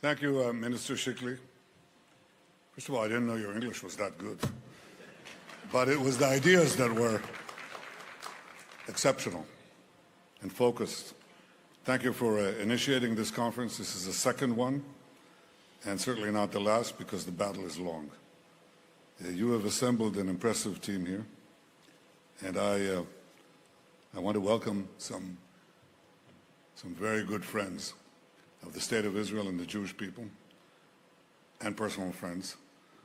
Thank you, Minister Shikli. First of all, I didn't know your English was that good. But it was the ideas that were exceptional and focused. Thank you for initiating this conference. This is the second one, and certainly not the last, because the battle is long. You have assembled an impressive team here, and I want to welcome some very good friends of the State of Israel and the Jewish people, and personal friends.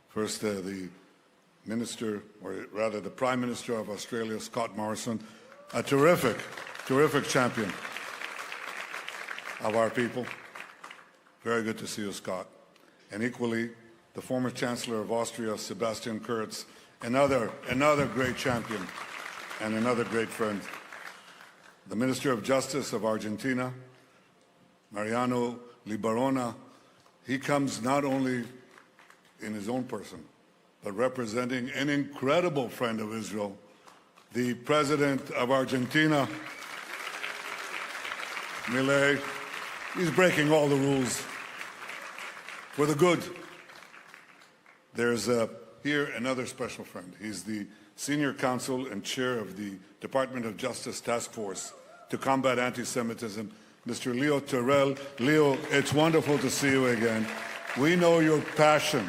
First, the Minister, or rather the Prime Minister of Australia, Scott Morrison, a terrific champion of our people. Very good to see you, Scott. And equally, the former Chancellor of Austria, Sebastian Kurz, another great champion and another great friend. The Minister of Justice of Argentina, Mariano Libarona, he comes not only in his own person, but representing an incredible friend of Israel, the President of Argentina, Milei. He's breaking all the rules for the good. There's here another special friend. He's the Senior Counsel and Chair of the Department of Justice Task Force to combat anti-Semitism, Mr. Leo Terrell. Leo, it's wonderful to see you again. We know your passion.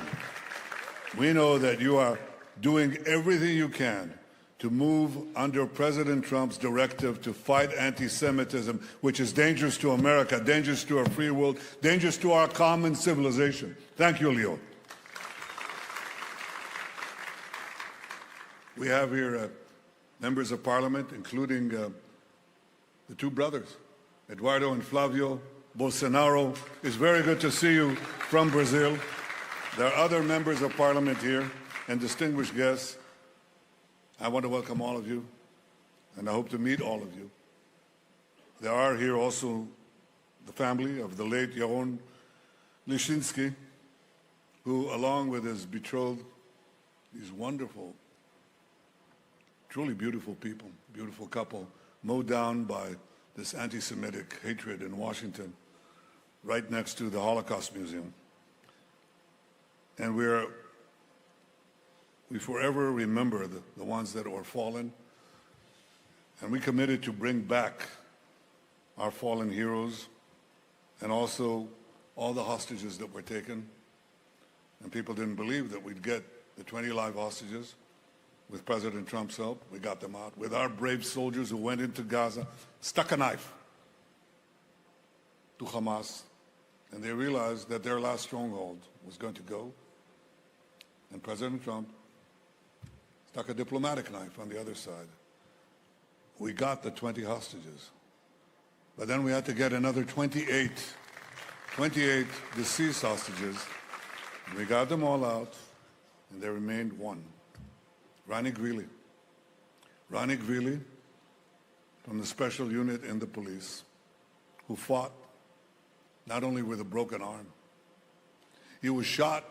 We know that you are doing everything you can to move under President Trump's directive to fight anti-Semitism, which is dangerous to America, dangerous to our free world, dangerous to our common civilization. Thank you, Leo. We have here members of Parliament, including the two brothers, Eduardo and Flavio Bolsonaro. It's very good to see you from Brazil. There are other members of Parliament here and distinguished guests. I want to welcome all of you, and I hope to meet all of you. There are here also the family of the late Yaron Lishinsky, who, along with his betrothed, these wonderful, truly beautiful people, beautiful couple, mowed down by this anti-Semitic hatred in Washington, right next to the Holocaust Museum. And we forever remember the ones that were fallen, and we committed to bring back our fallen heroes and also all the hostages that were taken. And people didn't believe that we'd get the 20 live hostages. With President Trump's help, we got them out. With our brave soldiers who went into Gaza, stuck a knife to Hamas, and they realized that their last stronghold was going to go. And President Trump stuck a diplomatic knife on the other side. We got the 20 hostages. But then we had to get another 28 deceased hostages. And we got them all out, and there remained one. Ronnie Greeley. Ronnie Greeley, from the special unit in the police, who fought not only with a broken arm. He was shot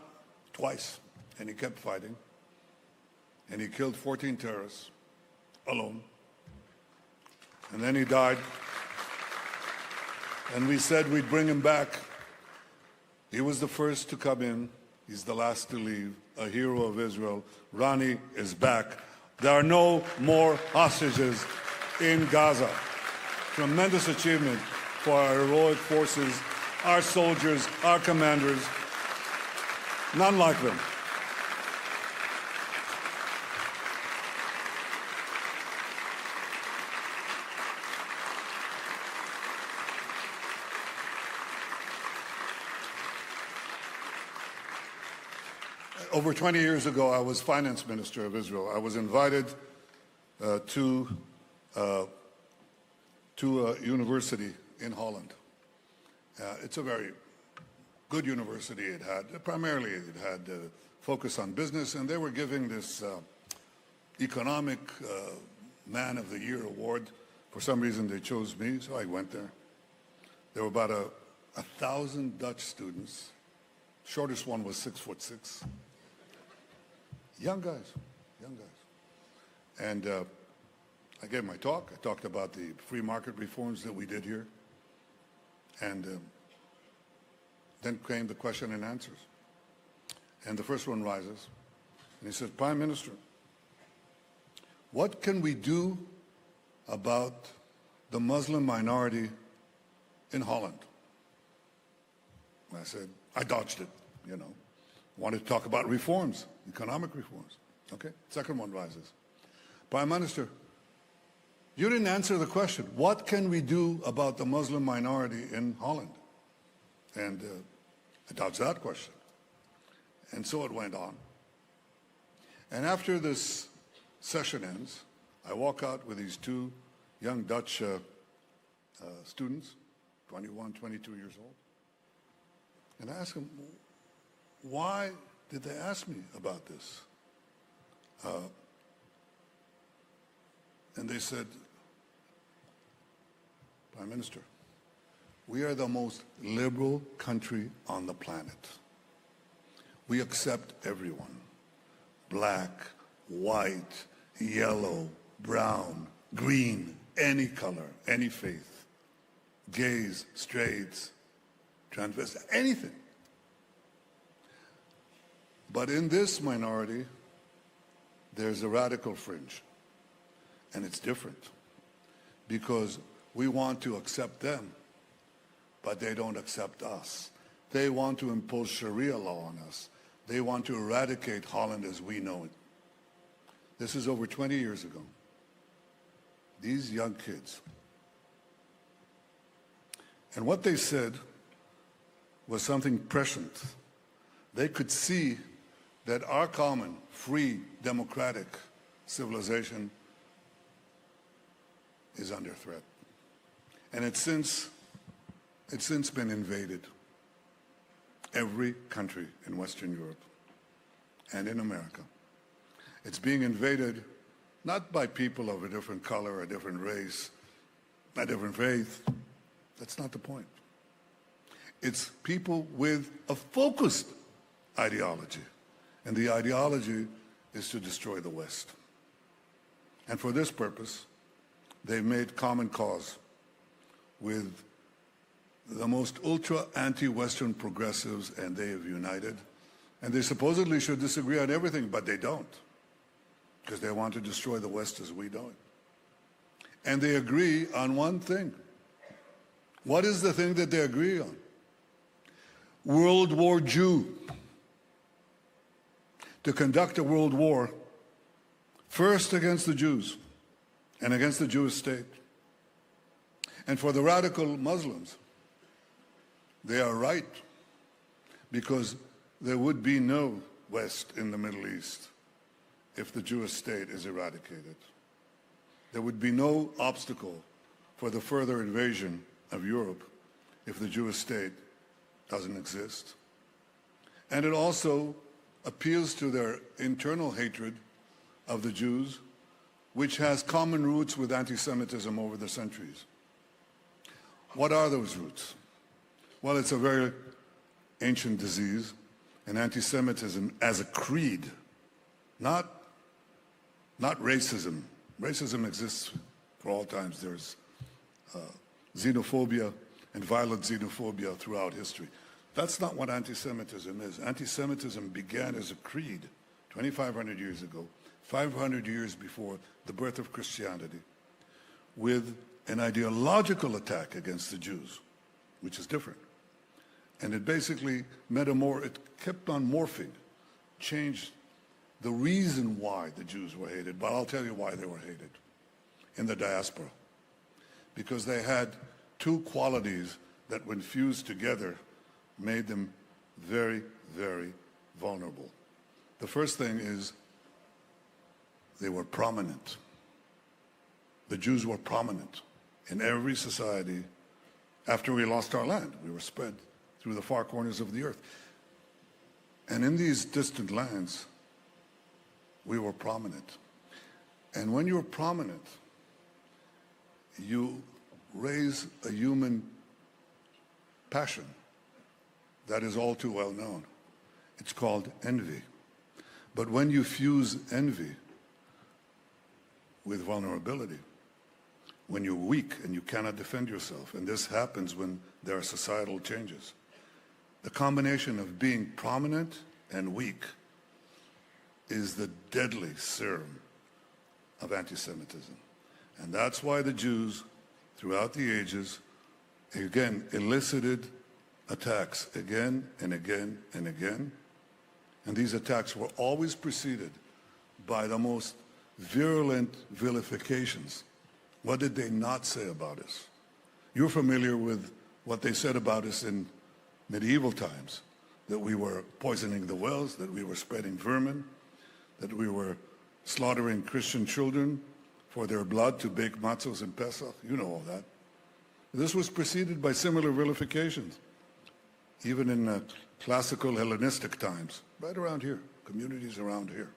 twice, and he kept fighting. And he killed 14 terrorists alone. And then he died. And we said we'd bring him back. He was the first to come in. He's the last to leave, a hero of Israel. Ronnie is back. There are no more hostages in Gaza. Tremendous achievement for our heroic forces, our soldiers, our commanders. None like them. Over 20 years ago, I was finance minister of Israel. I was invited to a university in Holland. It's a very good university. It had focus on business, and they were giving this economic man of the year award. For some reason, they chose me, so I went there. There were about 1,000 Dutch students. Shortest one was 6'6". Young guys. And I gave my talk. I talked about the free market reforms that we did here. And Then came the question and answers. And the first one rises, and he says, Prime Minister, what can we do about the Muslim minority in Holland? And I said, I dodged it, Wanted to talk about reforms, economic reforms. Okay, second one rises. Prime Minister, you didn't answer the question. What can we do about the Muslim minority in Holland? And I dodged that question. And so it went on. And after this session ends, I walk out with these two young Dutch students, 21, 22 years old. And I ask them, why did they ask me about this? And they said, Prime Minister, we are the most liberal country on the planet. We accept everyone, black, white, yellow, brown, green, any color, any faith, gays, straights, transvestites, anything. But in this minority, there's a radical fringe, and it's different because we want to accept them, but they don't accept us. They want to impose Sharia law on us. They want to eradicate Holland as we know it. This is over 20 years ago. These young kids. And what they said was something prescient. They could see that our common, free, democratic civilization is under threat. And it's since been invaded. Every country in Western Europe and in America. It's being invaded not by people of a different color, a different race, a different faith. That's not the point. It's people with a focused ideology. And the ideology is to destroy the West. And for this purpose, they've made common cause with the most ultra anti-Western progressives, and they have united. And they supposedly should disagree on everything, but they don't, because they want to destroy the West as we know it. And they agree on one thing. What is the thing that they agree on? World War Jew. To conduct a world war, first against the Jews and against the Jewish state. And for the radical Muslims, they are right, because there would be no West in the Middle East if the Jewish state is eradicated. There would be no obstacle for the further invasion of Europe if the Jewish state doesn't exist. And it also appeals to their internal hatred of the Jews, which has common roots with anti-Semitism over the centuries. What are those roots? Well, it's a very ancient disease, and anti-Semitism as a creed, not racism. Racism exists for all times. There's xenophobia and violent xenophobia throughout history. That's not what anti-Semitism is. Anti-Semitism began as a creed 2,500 years ago, 500 years before the birth of Christianity, with an ideological attack against the Jews, which is different. And it basically it kept on morphing, changed the reason why the Jews were hated. But I'll tell you why they were hated in the diaspora. Because they had two qualities that, when fused together, made them very, very vulnerable. The first thing is they were prominent. The Jews were prominent in every society. After we lost our land, we were spread through the far corners of the earth. And in these distant lands, we were prominent. And when you're prominent, you raise a human passion that is all too well known. It's called envy. But when you fuse envy with vulnerability, when you're weak and you cannot defend yourself, and this happens when there are societal changes, the combination of being prominent and weak is the deadly serum of anti-Semitism. And that's why the Jews, throughout the ages, again, elicited attacks again and again and again. And these attacks were always preceded by the most virulent vilifications. What did they not say about us? You're familiar with what they said about us in medieval times, that we were poisoning the wells, that we were spreading vermin, that we were slaughtering Christian children for their blood to bake matzos in Pesach. You know all that. This was preceded by similar vilifications, even in classical Hellenistic times, right around here, communities around here.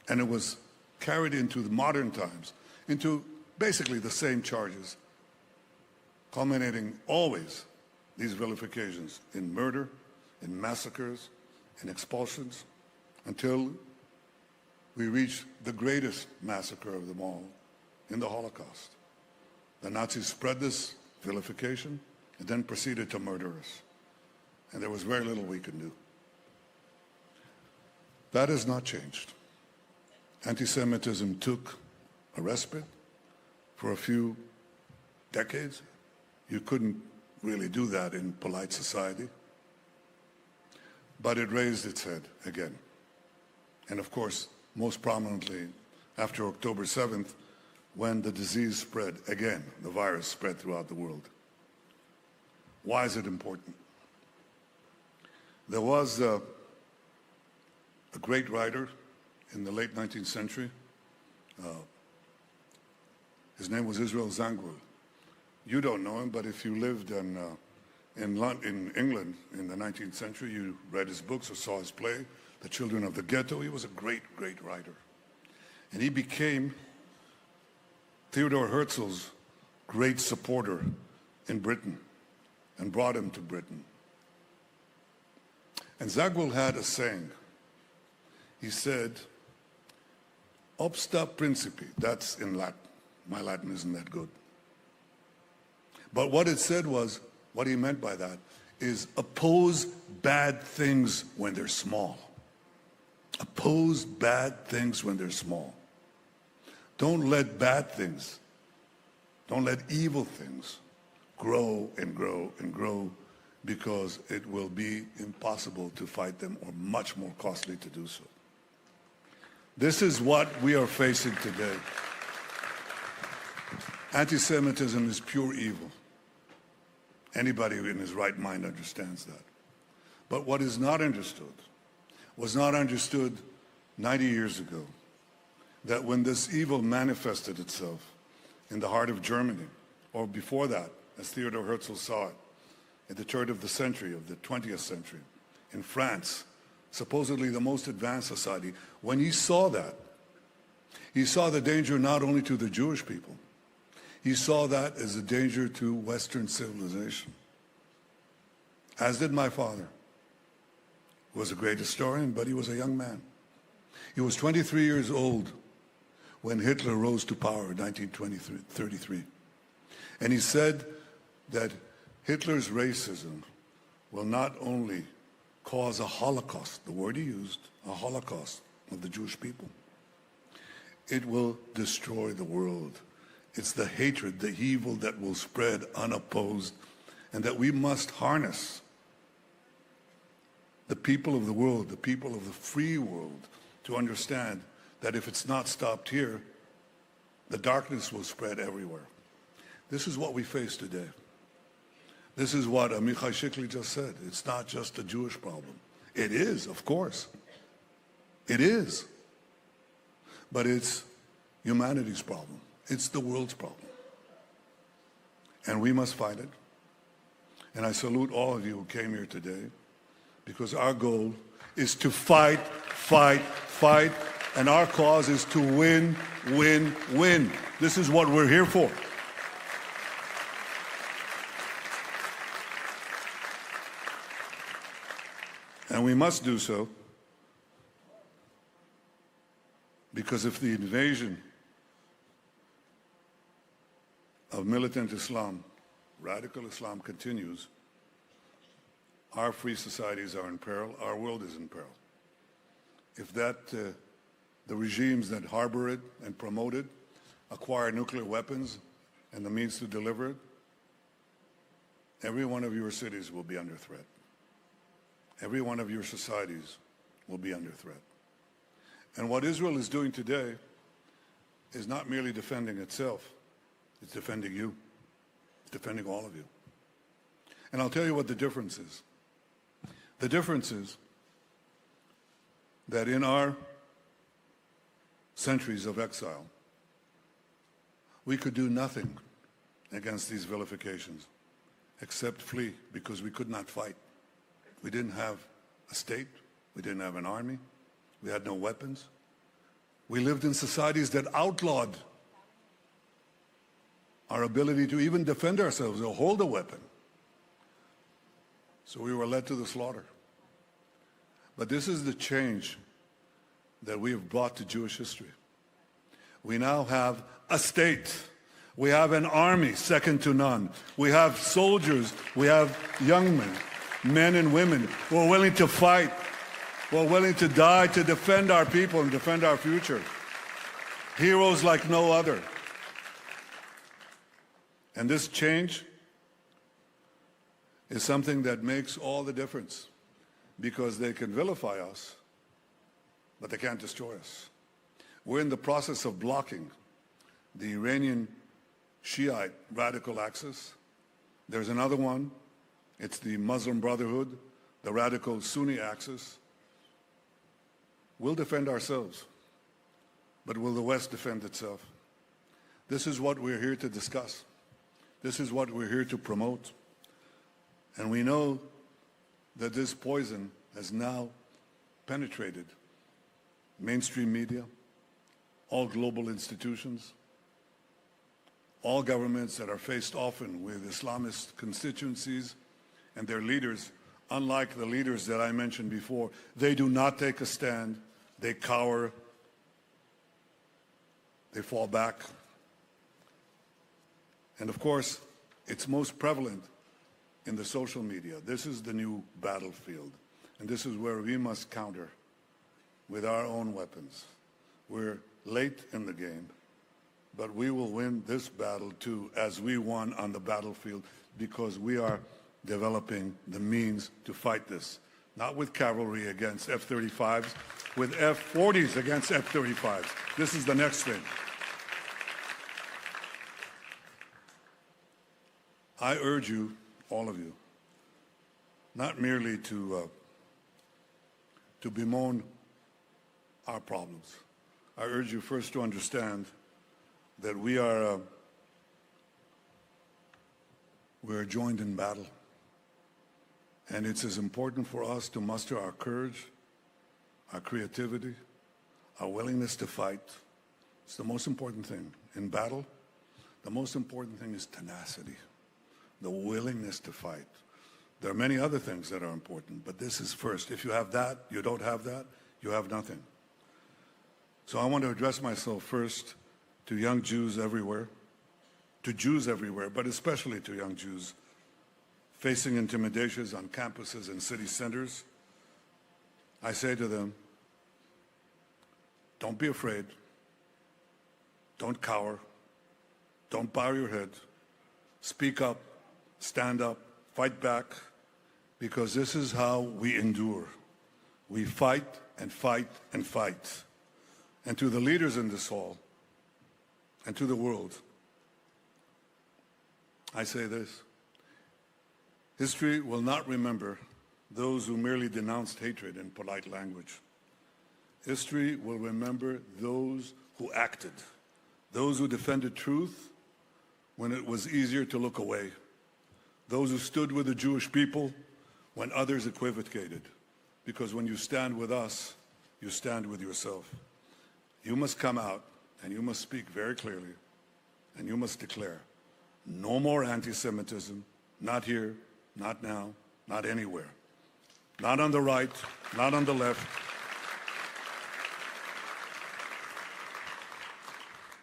And it was carried into the modern times, into basically the same charges, culminating always these vilifications in murder, in massacres, in expulsions, until we reach the greatest massacre of them all in the Holocaust. The Nazis spread this vilification and then proceeded to murder us. And there was very little we could do. That has not changed. Anti-Semitism took a respite for a few decades. You couldn't really do that in polite society. But it raised its head again. And of course, most prominently after October 7th, when the disease spread again, the virus spread throughout the world. Why is it important? There was a great writer in the late 19th century. His name was Israel Zangwill. You don't know him, but if you lived in England in the 19th century, you read his books or saw his play, The Children of the Ghetto. He was a great, great writer. And he became Theodore Herzl's great supporter in Britain and brought him to Britain. And Zangwill had a saying. He said, obsta principi, that's in Latin. My Latin isn't that good. But what it said was, what he meant by that is oppose bad things when they're small. Oppose bad things when they're small. Don't let bad things, don't let evil things grow and grow and grow, because it will be impossible to fight them or much more costly to do so. This is what we are facing today. Anti-Semitism is pure evil. Anybody in his right mind understands that. But what is not understood was not understood 90 years ago, that when this evil manifested itself in the heart of Germany, or before that, as Theodore Herzl saw it, at the turn of the century, of the 20th century, in France, supposedly the most advanced society, when he saw that, he saw the danger not only to the Jewish people, he saw that as a danger to Western civilization. As did my father, who was a great historian, but he was a young man. He was 23 years old when Hitler rose to power in 1933. And he said that Hitler's racism will not only cause a Holocaust, the word he used, a Holocaust of the Jewish people. It will destroy the world. It's the hatred, the evil that will spread unopposed, and that we must harness. The people of the world, the people of the free world, to understand that if it's not stopped here, the darkness will spread everywhere. This is what we face today. This is what Amichai Shikli just said. It's not just a Jewish problem. It is, of course. It is. But it's humanity's problem. It's the world's problem. And we must fight it. And I salute all of you who came here today, because our goal is to fight, fight, fight, and our cause is to win, win, win. This is what we're here for. And we must do so because if the invasion of militant Islam, radical Islam, continues, our free societies are in peril, our world is in peril. If the regimes that harbor it and promote it acquire nuclear weapons and the means to deliver it, every one of your cities will be under threat. Every one of your societies will be under threat. And what Israel is doing today is not merely defending itself, it's defending you. It's defending all of you. And I'll tell you what the difference is. The difference is that in our centuries of exile, we could do nothing against these vilifications except flee because we could not fight. We didn't have a state. We didn't have an army. We had no weapons. We lived in societies that outlawed our ability to even defend ourselves or hold a weapon. So we were led to the slaughter. But this is the change that we have brought to Jewish history. We now have a state. We have an army second to none. We have soldiers. We have young men and women who are willing to fight, who are willing to die to defend our people and defend our future. Heroes like no other. And this change is something that makes all the difference, because they can vilify us, but they can't destroy us. We're in the process of blocking the Iranian Shiite radical axis. There's another one. It's the Muslim Brotherhood, the radical Sunni axis. We'll defend ourselves, but will the West defend itself? This is what we're here to discuss. This is what we're here to promote. And we know that this poison has now penetrated mainstream media, all global institutions, all governments that are faced often with Islamist constituencies and their leaders. Unlike the leaders that I mentioned before, they do not take a stand. They cower. They fall back. And of course, it's most prevalent in the social media. This is the new battlefield. And this is where we must counter with our own weapons. We're late in the game, but we will win this battle too, as we won on the battlefield, because we are developing the means to fight this. Not with cavalry against F-35s, with F-40s against F-35s. This is the next thing. I urge you, all of you, not merely to bemoan our problems. I urge you first to understand that we're joined in battle. And it's as important for us to muster our courage, our creativity, our willingness to fight. It's the most important thing. In battle, the most important thing is tenacity, the willingness to fight. There are many other things that are important, but this is first. If you have that, you don't have that, you have nothing. So I want to address myself first to young Jews everywhere, but especially to young Jews facing intimidations on campuses and city centers. I say to them, don't be afraid, don't cower, don't bow your head, speak up, stand up, fight back, because this is how we endure. We fight and fight and fight. And to the leaders in this hall and to the world, I say this: history will not remember those who merely denounced hatred in polite language. History will remember those who acted, those who defended truth when it was easier to look away, those who stood with the Jewish people when others equivocated. Because when you stand with us, you stand with yourself. You must come out and you must speak very clearly, and you must declare, no more anti-Semitism, not here, not now, not anywhere. Not on the right, not on the left.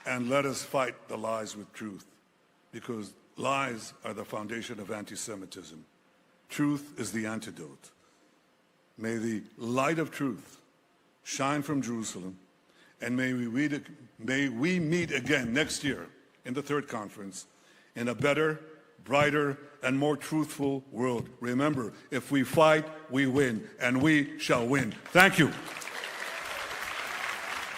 And let us fight the lies with truth, because lies are the foundation of anti-Semitism. Truth is the antidote. May the light of truth shine from Jerusalem, and may we meet again next year in the third conference in a better, brighter, and more truthful world. Remember, if we fight, we win, and we shall win. Thank you.